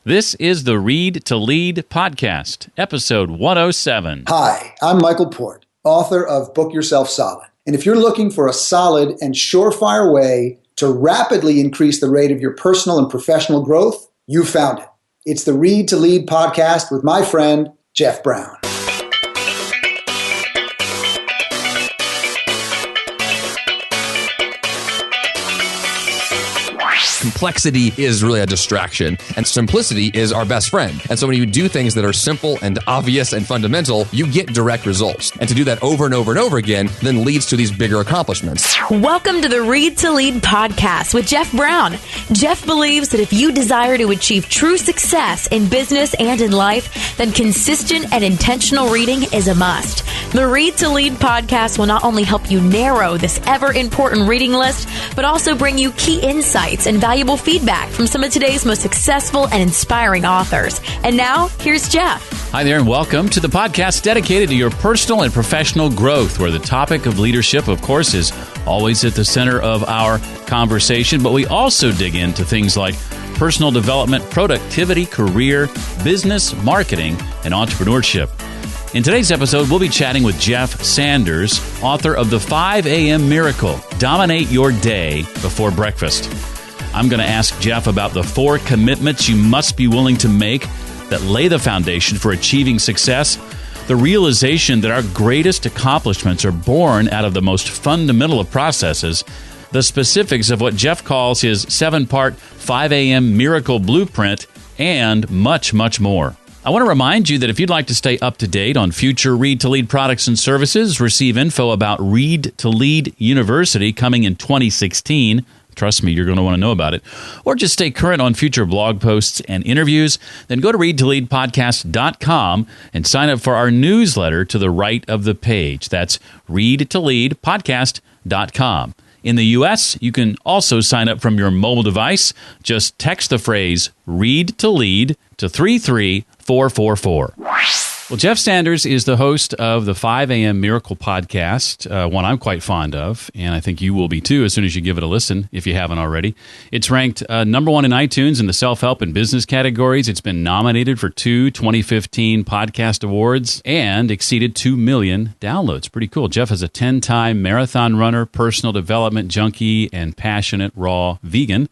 This is the Read to Lead podcast, episode 107. Hi, I'm Michael Port, author of Book Yourself Solid. And if you're looking for a solid and surefire way to rapidly increase the rate of your personal and professional growth, you found it. It's the Read to Lead podcast with my friend, Jeff Brown. Complexity is really a distraction, and simplicity is our best friend. And so when you do things that are simple and obvious and fundamental, you get direct results. And to do that over and over and over again then leads to these bigger accomplishments. Welcome to the Read to Lead podcast with Jeff Brown. Jeff believes that if you desire to achieve true success in business and in life, then consistent and intentional reading is a must. The Read to Lead podcast will not only help you narrow this ever-important reading list, but also bring you key insights and valuable feedback from some of today's most successful and inspiring authors. And now, here's Jeff. Hi there, and welcome to the podcast dedicated to your personal and professional growth, where the topic of leadership, of course, is always at the center of our conversation, but we also dig into things like personal development, productivity, career, business, marketing, and entrepreneurship. In today's episode, we'll be chatting with Jeff Sanders, author of The 5 a.m. Miracle, Dominate Your Day Before Breakfast. I'm going to ask Jeff about the 4 commitments you must be willing to make that lay the foundation for achieving success, the realization that our greatest accomplishments are born out of the most fundamental of processes, the specifics of what Jeff calls his 7-part 5 a.m. Miracle Blueprint, and much, much more. I want to remind you that if you'd like to stay up to date on future Read to Lead products and services, receive info about Read to Lead University coming in 2016, trust me, you're going to want to know about it, or just stay current on future blog posts and interviews, then go to readtoleadpodcast.com and sign up for our newsletter to the right of the page. That's readtoleadpodcast.com. In the U.S., you can also sign up from your mobile device. Just text the phrase Read to Lead to 33444. Well, Jeff Sanders is the host of the 5 a.m. Miracle podcast, one I'm quite fond of, and I think you will be too as soon as you give it a listen, if you haven't already. It's ranked number 1 in iTunes in the self-help and business categories. It's been nominated for 2 2015 podcast awards and exceeded 2 million downloads. Pretty cool. Jeff is a 10-time marathon runner, personal development junkie, and passionate raw vegan.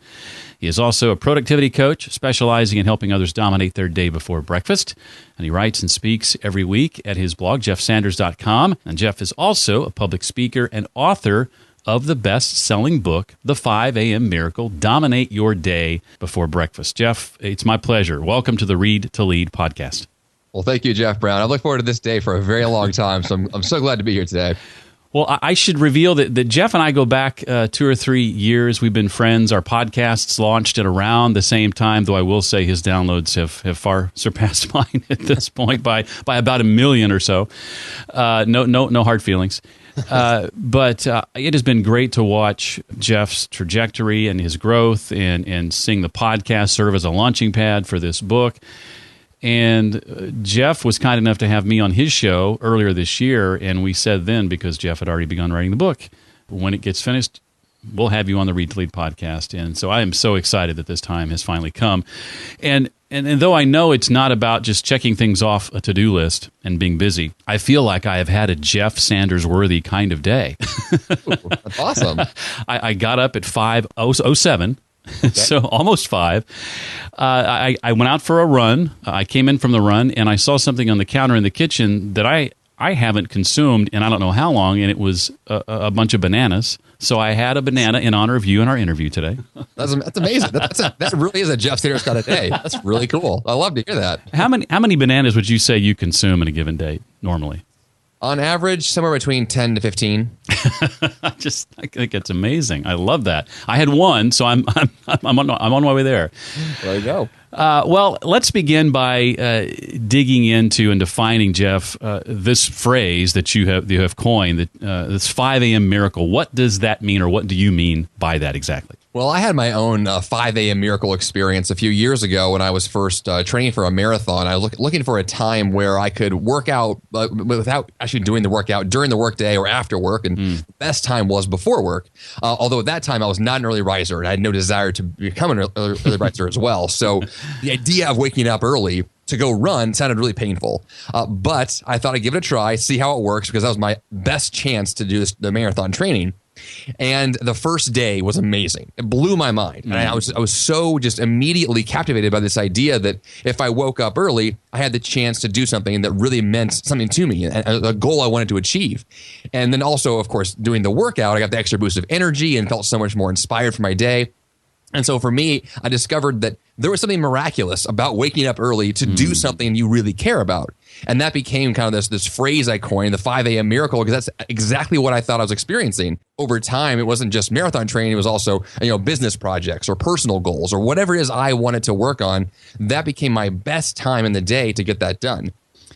He is also a productivity coach specializing in helping others dominate their day before breakfast. And he writes and speaks every week at his blog, jeffsanders.com. And Jeff is also a public speaker and author of the best-selling book, The 5 a.m. Miracle, Dominate Your Day Before Breakfast. Jeff, it's my pleasure. Welcome to the Read to Lead podcast. Well, thank you, Jeff Brown. I look forward to this day for a very long time, so I'm so glad to be here today. Well, I should reveal that Jeff and I go back 2 or 3 years. We've been friends. Our podcasts launched at around the same time, though I will say his downloads have far surpassed mine at this point by about 1 million or so. No hard feelings. But it has been great to watch Jeff's trajectory and his growth and seeing the podcast serve as a launching pad for this book. And Jeff was kind enough to have me on his show earlier this year, and we said then, because Jeff had already begun writing the book, when it gets finished, we'll have you on the Read to Lead podcast. And so I am so excited that this time has finally come. And though I know it's not about just checking things off a to-do list and being busy, I feel like I have had a Jeff Sanders-worthy kind of day. Ooh, that's awesome. I got up at 5:07. Okay. So almost 5. I went out for a run. I came in from the run, and I saw something on the counter in the kitchen that I haven't consumed in I don't know how long, and it was a bunch of bananas. So I had a banana in honor of you in our interview today. That's amazing. That really is a Jeff Sanders kind of day. That's really cool. I love to hear that. How many bananas would you say you consume in a given day normally? On average, somewhere between 10 to 15. I think it's amazing. I love that. I had one, so I'm on my way there. There you go. Well, let's begin by digging into and defining, Jeff, this phrase that you have coined, this 5 a.m. miracle. What does that mean, or what do you mean by that exactly? Well, I had my own 5 a.m. miracle experience a few years ago when I was first training for a marathon. I was looking for a time where I could work out without actually doing the workout during the workday or after work. And the best time was before work. Although at that time I was not an early riser and I had no desire to become an early riser as well. So the idea of waking up early to go run sounded really painful. But I thought I'd give it a try, see how it works, because that was my best chance to do the marathon training. And the first day was amazing. It blew my mind. And I was so just immediately captivated by this idea that if I woke up early, I had the chance to do something that really meant something to me, a goal I wanted to achieve. And then also, of course, doing the workout, I got the extra boost of energy and felt so much more inspired for my day. And so for me, I discovered that there was something miraculous about waking up early to do something you really care about. And that became kind of this phrase I coined, the 5 a.m. miracle, because that's exactly what I thought I was experiencing. Over time, it wasn't just marathon training, it was also, business projects or personal goals or whatever it is I wanted to work on. That became my best time in the day to get that done.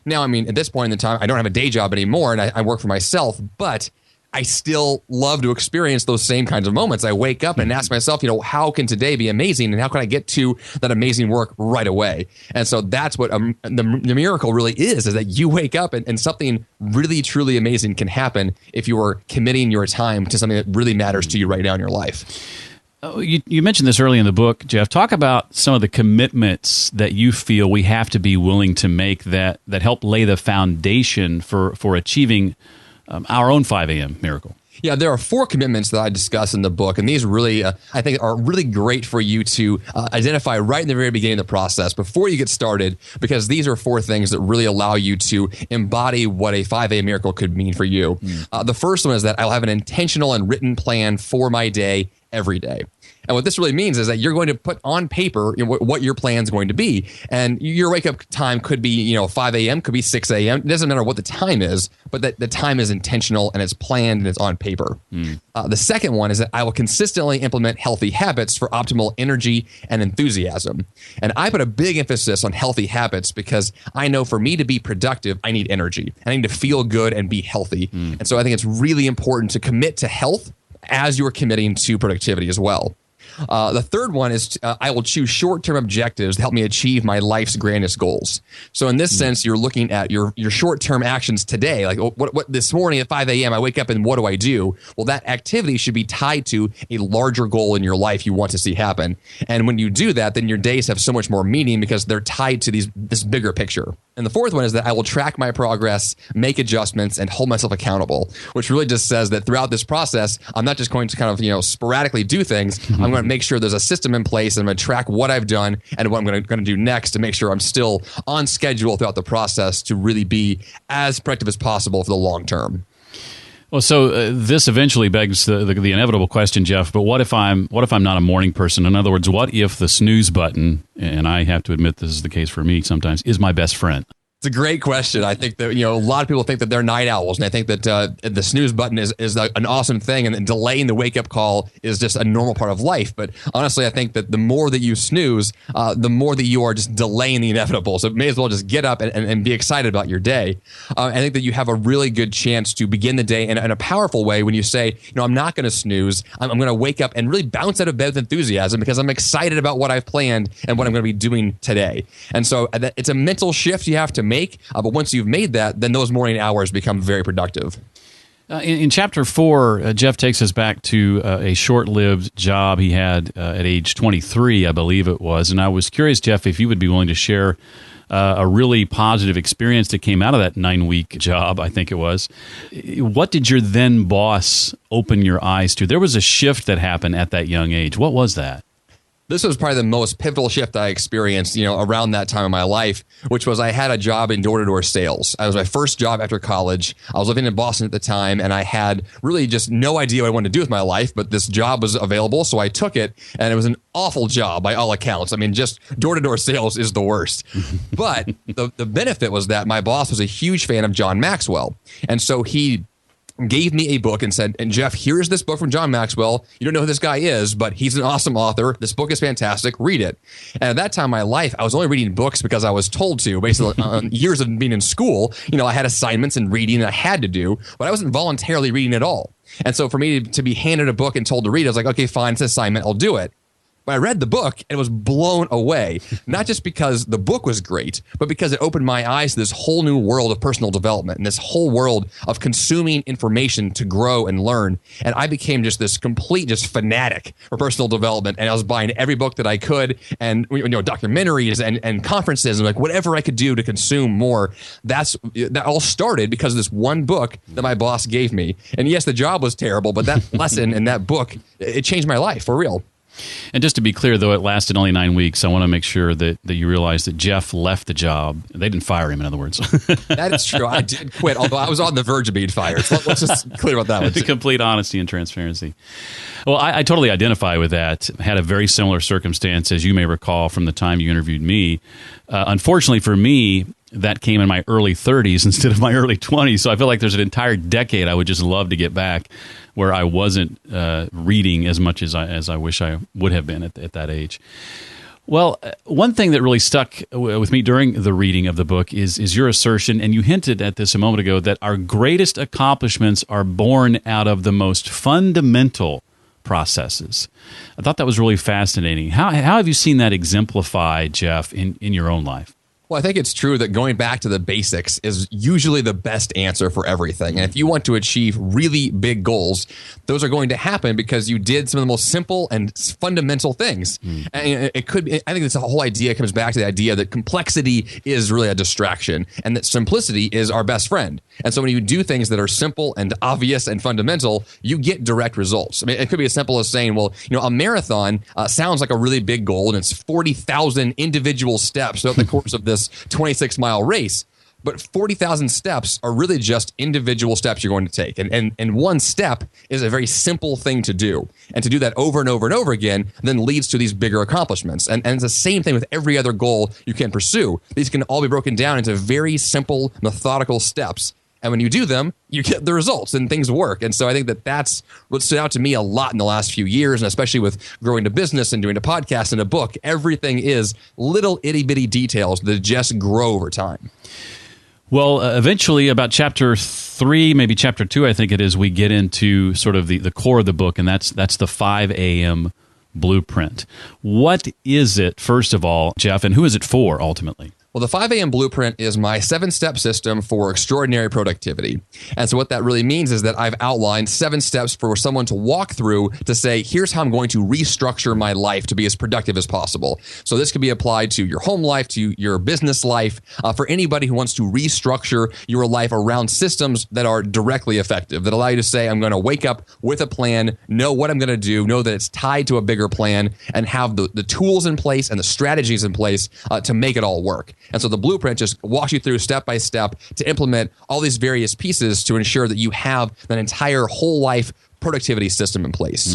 Now, at this point in the time, I don't have a day job anymore and I work for myself, but I still love to experience those same kinds of moments. I wake up and ask myself, how can today be amazing and how can I get to that amazing work right away? And so that's what the miracle really is that you wake up and something really, truly amazing can happen if you are committing your time to something that really matters to you right now in your life. You mentioned this early in the book, Jeff. Talk about some of the commitments that you feel we have to be willing to make that help lay the foundation for achieving our own 5 a.m. miracle. Yeah, there are 4 commitments that I discuss in the book, and these really, I think, are really great for you to identify right in the very beginning of the process before you get started, because these are 4 things that really allow you to embody what a 5 a.m. miracle could mean for you. The first one is that I'll have an intentional and written plan for my day every day. And what this really means is that you're going to put on paper what your plan is going to be. And your wake up time could be, 5 a.m., could be 6 a.m. It doesn't matter what the time is, but that the time is intentional and it's planned and it's on paper. The second one is that I will consistently implement healthy habits for optimal energy and enthusiasm. And I put a big emphasis on healthy habits because I know for me to be productive, I need energy. I need to feel good and be healthy. And so I think it's really important to commit to health as you're committing to productivity as well. The third one is I will choose short-term objectives to help me achieve my life's grandest goals. So in this sense, you're looking at your short-term actions today. Like what this morning at 5 a.m., I wake up and what do I do? Well, that activity should be tied to a larger goal in your life you want to see happen. And when you do that, then your days have so much more meaning because they're tied to this bigger picture. And the fourth one is that I will track my progress, make adjustments, and hold myself accountable, which really just says that throughout this process, I'm not just going to kind of, sporadically do things. I'm going to make sure there's a system in place and I'm going to track what I've done and what I'm going to do next to make sure I'm still on schedule throughout the process to really be as productive as possible for the long term. Well, so this eventually begs the inevitable question, Jeff. But what if I'm not a morning person? In other words, what if the snooze button, and I have to admit this is the case for me sometimes, is my best friend? It's a great question. I think that, a lot of people think that they're night owls, and I think that the snooze button is an awesome thing, and delaying the wake up call is just a normal part of life. But honestly, I think that the more that you snooze, the more that you are just delaying the inevitable. So may as well just get up and be excited about your day. I think that you have a really good chance to begin the day in a powerful way when you say, I'm not going to snooze. I'm going to wake up and really bounce out of bed with enthusiasm because I'm excited about what I've planned and what I'm going to be doing today. And so it's a mental shift you have to make, but once you've made that, then those morning hours become very productive. In Chapter 4, Jeff takes us back to a short-lived job he had at age 23, I believe it was. And I was curious, Jeff, if you would be willing to share a really positive experience that came out of that 9-week job, I think it was. What did your then boss open your eyes to? There was a shift that happened at that young age. What was that? This was probably the most pivotal shift I experienced, around that time in my life, which was I had a job in door-to-door sales. It was my first job after college. I was living in Boston at the time, and I had really just no idea what I wanted to do with my life, but this job was available, so I took it, and it was an awful job by all accounts. Just door-to-door sales is the worst. But the benefit was that my boss was a huge fan of John Maxwell, and so he gave me a book and said, and Jeff, here's this book from John Maxwell. You don't know who this guy is, but he's an awesome author. This book is fantastic. Read it. And at that time in my life, I was only reading books because I was told to. Basically, on years of being in school, I had assignments and reading that I had to do, but I wasn't voluntarily reading at all. And so for me to be handed a book and told to read, I was like, okay, fine, it's an assignment, I'll do it. But I read the book and was blown away, not just because the book was great, but because it opened my eyes to this whole new world of personal development and this whole world of consuming information to grow and learn. And I became just this complete fanatic for personal development. And I was buying every book that I could, and documentaries and conferences and like whatever I could do to consume more. That all started because of this one book that my boss gave me. And yes, the job was terrible, but that lesson in that book, it changed my life for real. And just to be clear, though it lasted only 9 weeks, I want to make sure that you realize that Jeff left the job. They didn't fire him, in other words. That is true. I did quit, although I was on the verge of being fired. So let's just clear about that one. Complete honesty and transparency. Well, I totally identify with that. I had a very similar circumstance, as you may recall, from the time you interviewed me. Unfortunately for me, that came in my early 30s instead of my early 20s. So I feel like there's an entire decade I would just love to get back where I wasn't reading as much as I wish I would have been at that age. Well, one thing that really stuck with me during the reading of the book is your assertion, and you hinted at this a moment ago, that our greatest accomplishments are born out of the most fundamental processes. I thought that was really fascinating. How have you seen that exemplified, Jeff, in your own life? Well, I think it's true that going back to the basics is usually the best answer for everything. And if you want to achieve really big goals, those are going to happen because you did some of the most simple and fundamental things. And it could be, I think this whole idea comes back to the idea that complexity is really a distraction and that simplicity is our best friend. And so when you do things that are simple and obvious and fundamental, you get direct results. I mean, it could be as simple as saying, well, a marathon sounds like a really big goal, and it's 40,000 individual steps throughout the course of this 26-mile race. But 40,000 steps are really just individual steps you're going to take. And one step is a very simple thing to do. And to do that over and over and over again then leads to these bigger accomplishments. And it's the same thing with every other goal you can pursue. These can all be broken down into very simple, methodical steps. And when you do them, you get the results and things work. And so I think that that's what stood out to me a lot in the last few years, and especially with growing a business and doing a podcast and a book. Everything is little itty bitty details that just grow over time. Well, eventually, about chapter 3, maybe chapter 2, I think it is, we get into sort of the core of the book, and that's the 5 a.m. blueprint. What is it, first of all, Jeff, and who is it for ultimately? Well, the 5 a.m. blueprint is my 7-step system for extraordinary productivity. And so what that really means is that I've outlined 7 steps for someone to walk through to say, here's how I'm going to restructure my life to be as productive as possible. So this could be applied to your home life, to your business life, for anybody who wants to restructure your life around systems that are directly effective, that allow you to say, I'm going to wake up with a plan, know what I'm going to do, know that it's tied to a bigger plan, and have the tools in place and the strategies in place to make it all work. And so the blueprint just walks you through step by step to implement all these various pieces to ensure that you have an entire whole life productivity system in place.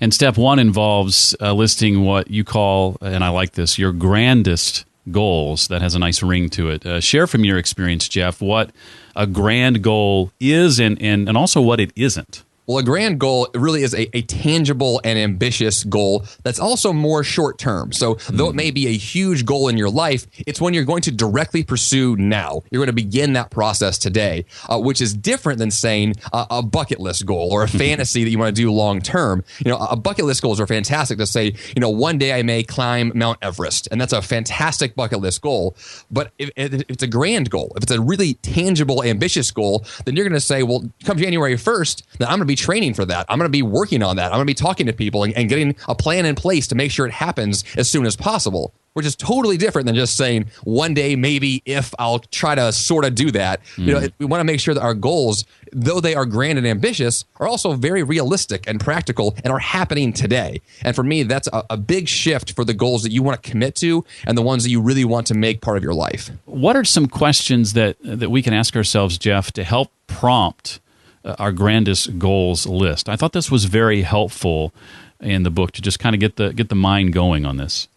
And step 1 involves listing what you call, and I like this, your grandest goals. That has a nice ring to it. Share from your experience, Jeff, what a grand goal is and also what it isn't. Well, a grand goal really is a tangible and ambitious goal that's also more short term. So though it may be a huge goal in your life, it's one you're going to directly pursue now. You're going to begin that process today, which is different than saying a bucket list goal or a fantasy that you want to do long term. A bucket list goals are fantastic to say, one day I may climb Mount Everest, and that's a fantastic bucket list goal. But if it's a grand goal, if it's a really tangible, ambitious goal, then you're going to say, well, come January 1st, then I'm going to be training for that. I'm going to be working on that. I'm going to be talking to people and getting a plan in place to make sure it happens as soon as possible, which is totally different than just saying one day, maybe if I'll try to sort of do that. We want to make sure that our goals, though they are grand and ambitious, are also very realistic and practical and are happening today. And for me, that's a big shift for the goals that you want to commit to and the ones that you really want to make part of your life. What are some questions that we can ask ourselves, Jeff, to help prompt our grandest goals list? I thought this was very helpful in the book to just kind of get the mind going on this.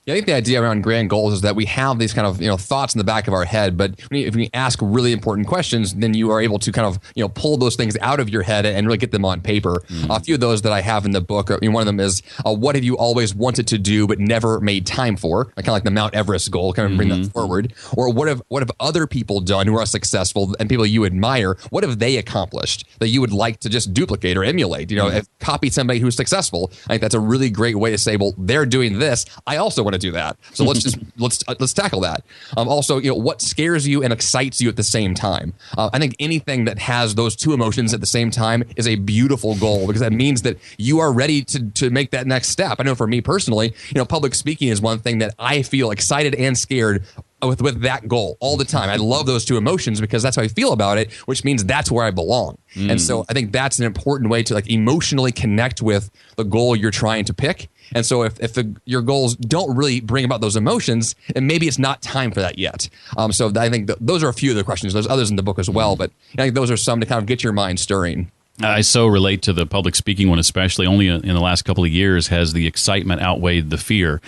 Yeah, I think the idea around grand goals is that we have these kind of thoughts in the back of our head, but if we ask really important questions, then you are able to kind of pull those things out of your head and really get them on paper. A few of those that I have in the book, one of them is what have you always wanted to do but never made time for? Kind of like the Mount Everest goal, kind of bring that forward. Or what have other people done who are successful and people you admire? What have they accomplished that you would like to just duplicate or emulate? Copy somebody who's successful. I think that's a really great way to say, well, they're doing this. I also want to do that. So let's tackle that. Also, what scares you and excites you at the same time. I think anything that has those two emotions at the same time is a beautiful goal, because that means that you are ready to make that next step. I know for me personally, public speaking is one thing that I feel excited and scared with that goal all the time. I love those two emotions because that's how I feel about it, which means that's where I belong. And so I think that's an important way to emotionally connect with the goal you're trying to pick. And so if your goals don't really bring about those emotions, and maybe it's not time for that yet. So I think those are a few of the questions. There's others in the book as well, but I think those are some to kind of get your mind stirring. I so relate to the public speaking one, especially. Only in the last couple of years has the excitement outweighed the fear.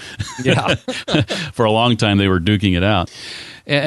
Yeah. For a long time, they were duking it out.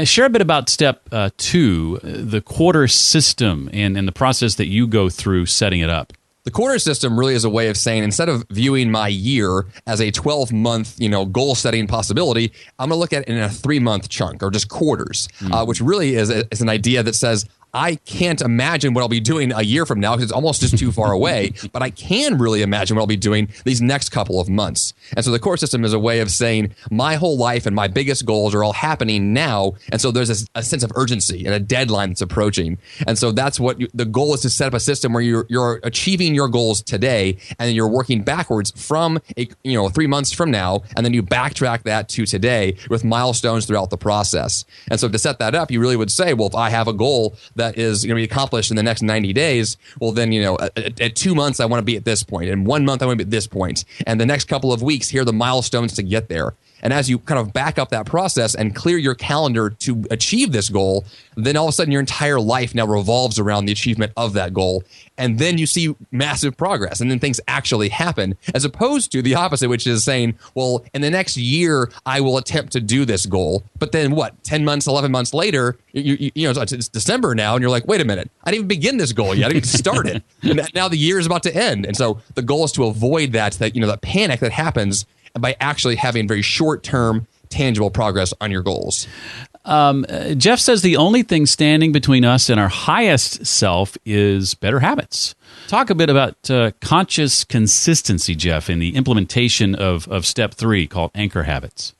Share a bit about step 2, the quarter system, and the process that you go through setting it up. The quarter system really is a way of saying, instead of viewing my year as a 12-month, goal setting possibility, I'm going to look at it in a 3-month chunk, or just quarters, which really is an idea that says, I can't imagine what I'll be doing a year from now because it's almost just too far away, but I can really imagine what I'll be doing these next couple of months. And so the core system is a way of saying my whole life and my biggest goals are all happening now. And so there's a sense of urgency and a deadline that's approaching. And so that's what the goal is, to set up a system where you're achieving your goals today, and then you're working backwards from 3 months from now, and then you backtrack that to today with milestones throughout the process. And so to set that up, you really would say, well, if I have a goal that is going to be accomplished in the next 90 days, well, then, at 2 months, I want to be at this point. In 1 month, I want to be at this point. And the next couple of weeks, here are the milestones to get there. And as you kind of back up that process and clear your calendar to achieve this goal, then all of a sudden your entire life now revolves around the achievement of that goal. And then you see massive progress, and then things actually happen, as opposed to the opposite, which is saying, well, in the next year, I will attempt to do this goal. But then 10 months, 11 months later, it's December now, and you're like, wait a minute, I didn't even begin this goal yet. I didn't even start it. And now the year is about to end. And so the goal is to avoid that panic that happens by actually having very short-term, tangible progress on your goals. Jeff says the only thing standing between us and our highest self is better habits. Talk a bit about conscious consistency, Jeff, in the implementation of step 3, called anchor habits.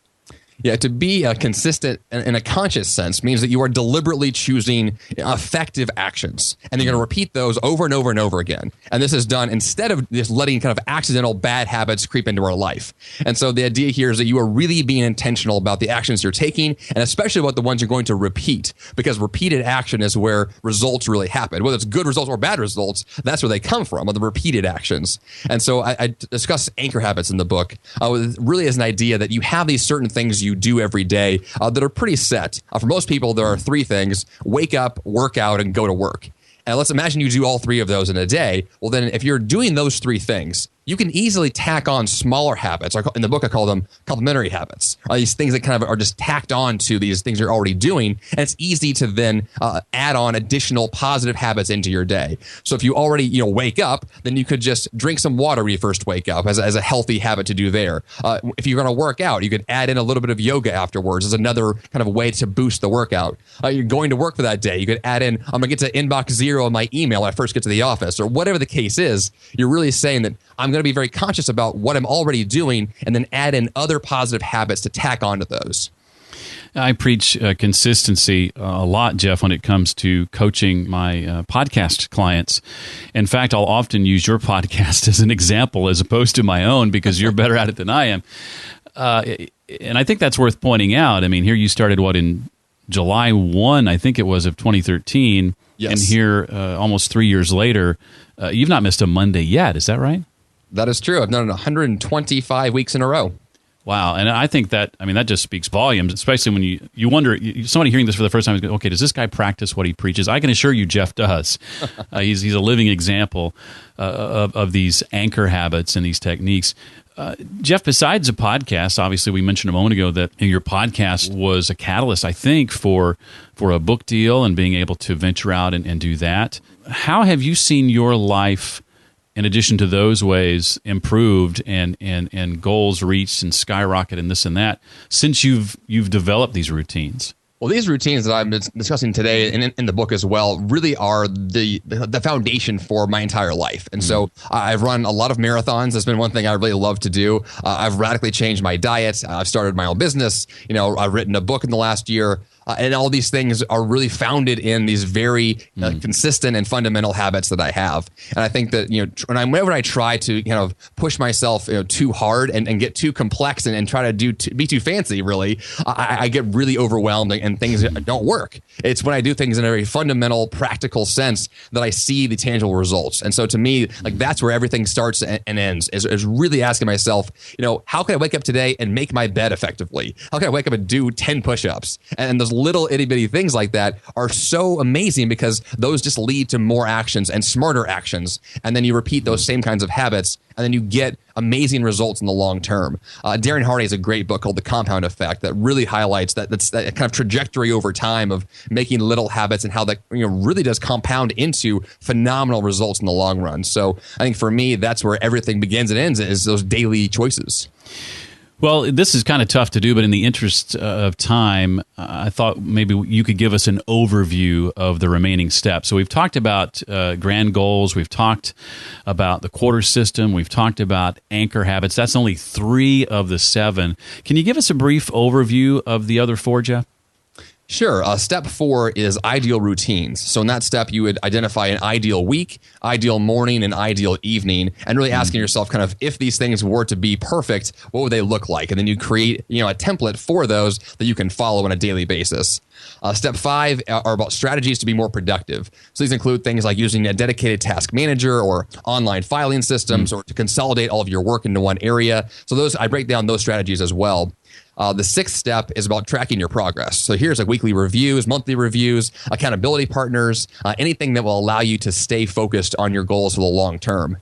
Yeah, to be consistent in a conscious sense means that you are deliberately choosing effective actions, and you're going to repeat those over and over and over again. And this is done instead of just letting kind of accidental bad habits creep into our life. And so the idea here is that you are really being intentional about the actions you're taking, and especially about the ones you're going to repeat, because repeated action is where results really happen. Whether it's good results or bad results, that's where they come from, are the repeated actions. And so I discuss anchor habits in the book. Really is an idea that you have these certain things you do every day that are pretty set. For most people, there are 3 things: wake up, work out, and go to work. And let's imagine you do all 3 of those in a day. Well, then if you're doing those 3 things, you can easily tack on smaller habits. In the book, I call them complementary habits. These things that kind of are just tacked on to these things you're already doing. And it's easy to then add on additional positive habits into your day. So if you already wake up, then you could just drink some water when you first wake up as a healthy habit to do there. If you're going to work out, you could add in a little bit of yoga afterwards as another kind of way to boost the workout. You're going to work for that day. You could add in, I'm going to get to inbox 0 on my email when I first get to the office, or whatever the case is. You're really saying that I'm going to be very conscious about what I'm already doing, and then add in other positive habits to tack onto those. I preach consistency a lot, Jeff, when it comes to coaching my podcast clients. In fact, I'll often use your podcast as an example as opposed to my own, because you're better at it than I am. And I think that's worth pointing out. I mean, here you started, in July 1, I think it was, of 2013. Yes. And here, almost 3 years later, you've not missed a Monday yet. Is that right? That is true. I've done it 125 weeks in a row. Wow. And I think that just speaks volumes, especially when you wonder, somebody hearing this for the first time is going, okay, does this guy practice what he preaches? I can assure you Jeff does. He's a living example of these anchor habits and these techniques. Jeff, besides a podcast, obviously we mentioned a moment ago that your podcast was a catalyst, I think, for a book deal and being able to venture out and do that. How have you seen your life, in addition to those ways, improved and goals reached and skyrocketed and this and that since you've developed these routines? Well, these routines that I'm discussing today and in the book as well really are the foundation for my entire life. And so I've run a lot of marathons. That's been one thing I really love to do. I've radically changed my diet. I've started my own business. I've written a book in the last year. And all these things are really founded in these very consistent and fundamental habits that I have. And I think that, whenever I try to kind of push myself too hard and get too complex and try to be too fancy, really, I get really overwhelmed and things don't work. It's when I do things in a very fundamental, practical sense that I see the tangible results. And so to me, that's where everything starts and ends, is really asking myself, how can I wake up today and make my bed effectively? How can I wake up and do 10 push-ups? And those little itty bitty things like that are so amazing because those just lead to more actions and smarter actions. And then you repeat those same kinds of habits and then you get amazing results in the long term. Darren Hardy has a great book called The Compound Effect that really highlights that kind of trajectory over time of making little habits and how that really does compound into phenomenal results in the long run. So I think for me, that's where everything begins and ends, is those daily choices. Well, this is kind of tough to do, but in the interest of time, I thought maybe you could give us an overview of the remaining steps. So we've talked about grand goals. We've talked about the quarter system. We've talked about anchor habits. That's only 3 of the 7. Can you give us a brief overview of the other 4, Jeff? Sure. Step 4 is ideal routines. So in that step, you would identify an ideal week, ideal morning, and ideal evening, and really asking yourself kind of, if these things were to be perfect, what would they look like? And then you create, a template for those that you can follow on a daily basis. Step 5 are about strategies to be more productive. So these include things like using a dedicated task manager or online filing systems or to consolidate all of your work into one area. So I break down those strategies as well. The 6th step is about tracking your progress. So here's weekly reviews, monthly reviews, accountability partners, anything that will allow you to stay focused on your goals for the long term.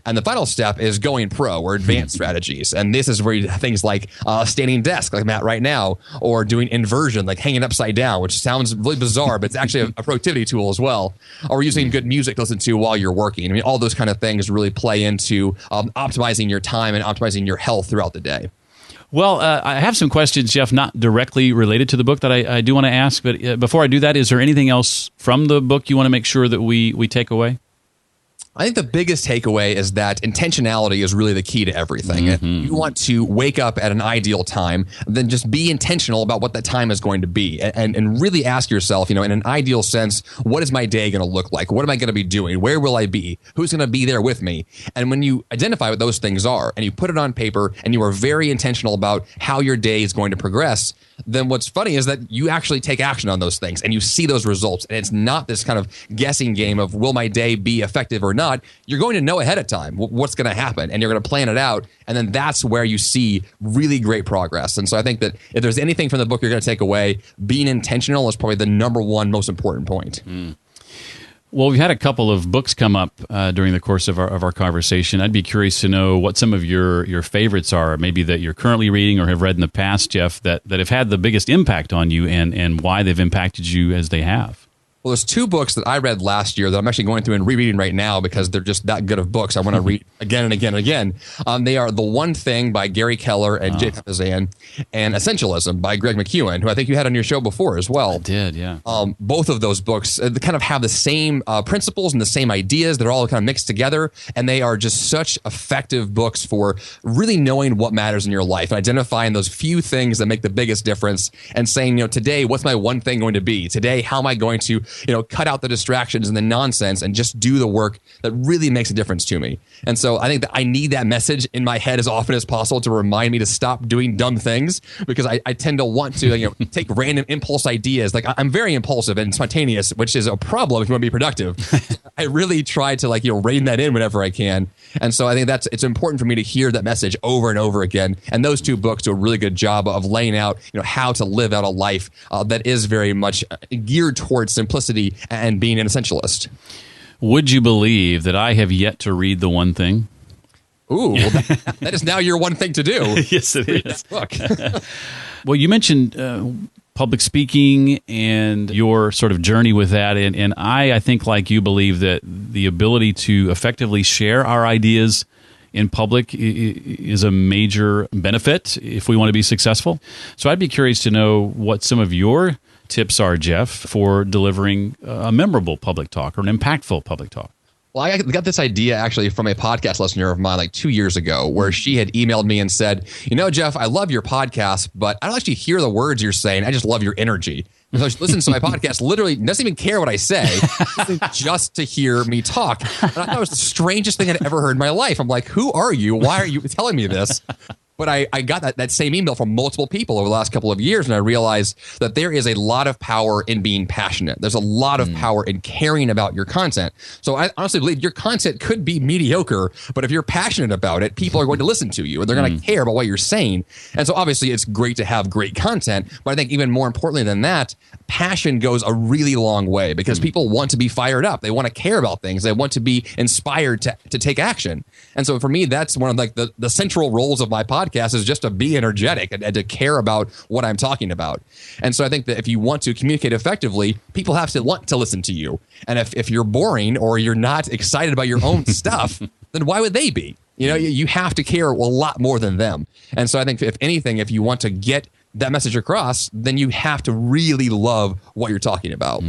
And the final step is going pro, or advanced strategies. And this is where you have things like standing desk, like I'm at right now, or doing inversion, like hanging upside down, which sounds really bizarre, but it's actually a productivity tool as well. Or using good music to listen to while you're working. I mean, all those kind of things really play into optimizing your time and optimizing your health throughout the day. Well, I have some questions, Jeff, not directly related to the book that I do want to ask. But before I do that, is there anything else from the book you want to make sure that we take away? I think the biggest takeaway is that intentionality is really the key to everything. You want to wake up at an ideal time, then just be intentional about what that time is going to be and really ask yourself, in an ideal sense, what is my day going to look like? What am I going to be doing? Where will I be? Who's going to be there with me? And when you identify what those things are and you put it on paper and you are very intentional about how your day is going to progress, then what's funny is that you actually take action on those things and you see those results. And it's not this kind of guessing game of, will my day be effective or not? You're going to know ahead of time what's going to happen, and you're going to plan it out. And then that's where you see really great progress. And so I think that if there's anything from the book you're going to take away, being intentional is probably the number one most important point. Well, we've had a couple of books come up during the course of our conversation. I'd be curious to know what some of your favorites are, maybe that you're currently reading or have read in the past, Jeff, that have had the biggest impact on you and why they've impacted you as they have. Well, there's 2 books that I read last year that I'm actually going through and rereading right now because they're just that good of books. I want to read again and again and again. They are The One Thing by Gary Keller and Jay Papasan, and Essentialism by Greg McKeown, who I think you had on your show before as well. I did, yeah. Both of those books they kind of have the same principles and the same ideas. They're all kind of mixed together, and they are just such effective books for really knowing what matters in your life and identifying those few things that make the biggest difference and saying, today, what's my one thing going to be? Today, how am I going to cut out the distractions and the nonsense and just do the work that really makes a difference to me. And so I think that I need that message in my head as often as possible to remind me to stop doing dumb things, because I tend to want to take random impulse ideas. Like I'm very impulsive and spontaneous, which is a problem if you want to be productive. I really try to rein that in whenever I can. And so I think it's important for me to hear that message over and over again. And those two books do a really good job of laying out how to live out a life that is very much geared towards simplicity and being an essentialist. Would you believe that I have yet to read The One Thing? Ooh, well, that is now your one thing to do. Yes, it is. Look. Well, you mentioned public speaking and your sort of journey with that. And I think, like you, believe that the ability to effectively share our ideas in public is a major benefit if we want to be successful. So I'd be curious to know what some of your tips are, Jeff, for delivering a memorable public talk or an impactful public talk. Well, I got this idea actually from a podcast listener of mine 2 years ago, where she had emailed me and said, Jeff, I love your podcast, but I don't actually hear the words you're saying. I just love your energy. And so she listens to my podcast, literally doesn't even care what I say, just to hear me talk. And I thought it was the strangest thing I'd ever heard in my life. I'm like, who are you? Why are you telling me this? But I got that same email from multiple people over the last couple of years, and I realized that there is a lot of power in being passionate. There's a lot of power in caring about your content. So I honestly believe your content could be mediocre, but if you're passionate about it, people are going to listen to you, and they're going to care about what you're saying. And so obviously it's great to have great content, but I think even more importantly than that, passion goes a really long way, because people want to be fired up. They want to care about things. They want to be inspired to take action. And so for me, that's one of the central roles of my podcast, is just to be energetic and to care about what I'm talking about. And so I think that if you want to communicate effectively, people have to want to listen to you. And if you're boring or you're not excited about your own stuff, then why would they be? You have to care a lot more than them. And so I think if anything, if you want to get that message across, then you have to really love what you're talking about.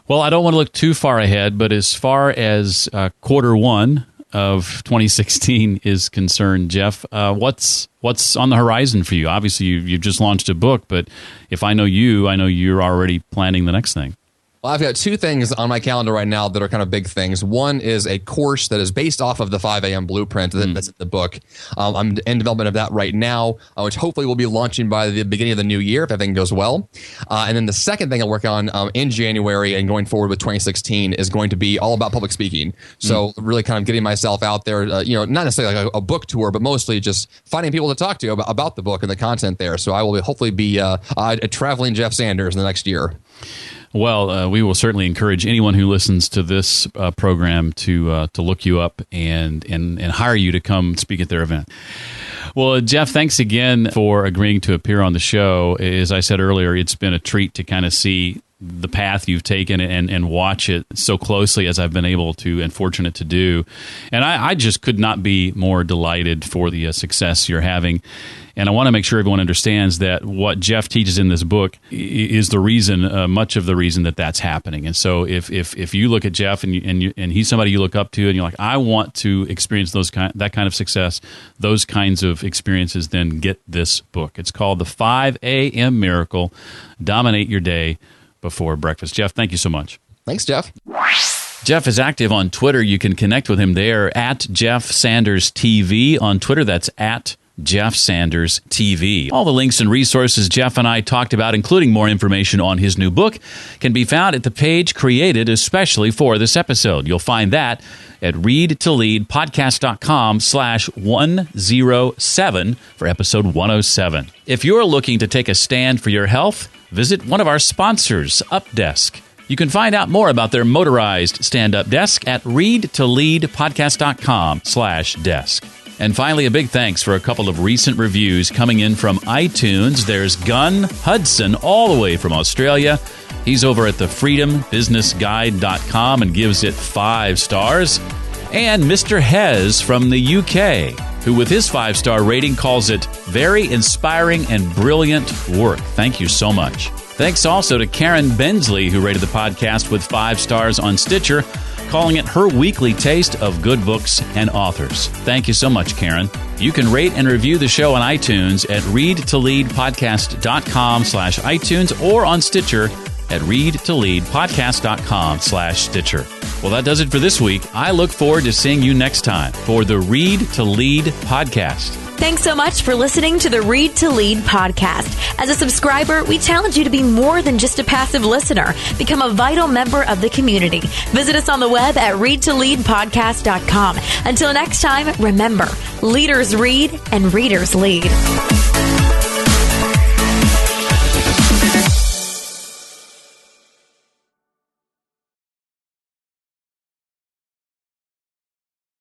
Well, I don't want to look too far ahead, but as far as quarter one of 2016 is concerned, Jeff, what's on the horizon for you? Obviously, you've just launched a book, but if I know you, I know you're already planning the next thing. Well, I've got two things on my calendar right now that are kind of big things. One is a course that is based off of the 5 a.m. blueprint that's in the book. I'm in development of that right now, which hopefully will be launching by the beginning of the new year if everything goes well. And then the second thing I work on in January and going forward with 2016 is going to be all about public speaking. So really kind of getting myself out there, not necessarily like a book tour, but mostly just finding people to talk to about the book and the content there. So I will hopefully be a traveling Jeff Sanders in the next year. Well, we will certainly encourage anyone who listens to this program to look you up and hire you to come speak at their event. Well, Jeff, thanks again for agreeing to appear on the show. As I said earlier, it's been a treat to kind of see the path you've taken and watch it so closely as I've been able to and fortunate to do. And I just could not be more delighted for the success you're having. And I want to make sure everyone understands that what Jeff teaches in this book is the reason, much of the reason that that's happening. And so if you look at Jeff and he's somebody you look up to and you're like, I want to experience that kind of success, those kinds of experiences, then get this book. It's called The 5 a.m. Miracle. Dominate your day before breakfast. Jeff, thank you so much. Thanks, Jeff. Jeff is active on Twitter. You can connect with him there at Jeff Sanders TV on Twitter. That's at Jeff Sanders TV. All the links and resources Jeff and I talked about, including more information on his new book, can be found at the page created especially for this episode. You'll find that at readtoleadpodcast.com/107 for episode 107. If you're looking to take a stand for your health, visit one of our sponsors, UpDesk. You can find out more about their motorized stand-up desk at readtoleadpodcast.com/desk. And finally, a big thanks for a couple of recent reviews coming in from iTunes. There's Gunn Hudson, all the way from Australia. He's over at thefreedombusinessguide.com and gives it 5 stars. And Mr. Hez from the UK, who with his 5-star rating calls it very inspiring and brilliant work. Thank you so much. Thanks also to Karen Bensley, who rated the podcast with 5 stars on Stitcher, calling it her weekly taste of good books and authors. Thank you so much, Karen. You can rate and review the show on iTunes at readtoleadpodcast.com/iTunes or on Stitcher at readtoleadpodcast.com/Stitcher. Well, that does it for this week. I look forward to seeing you next time for the Read to Lead podcast. Thanks so much for listening to the Read to Lead podcast. As a subscriber, we challenge you to be more than just a passive listener. Become a vital member of the community. Visit us on the web at readtoleadpodcast.com. Until next time, remember, leaders read and readers lead.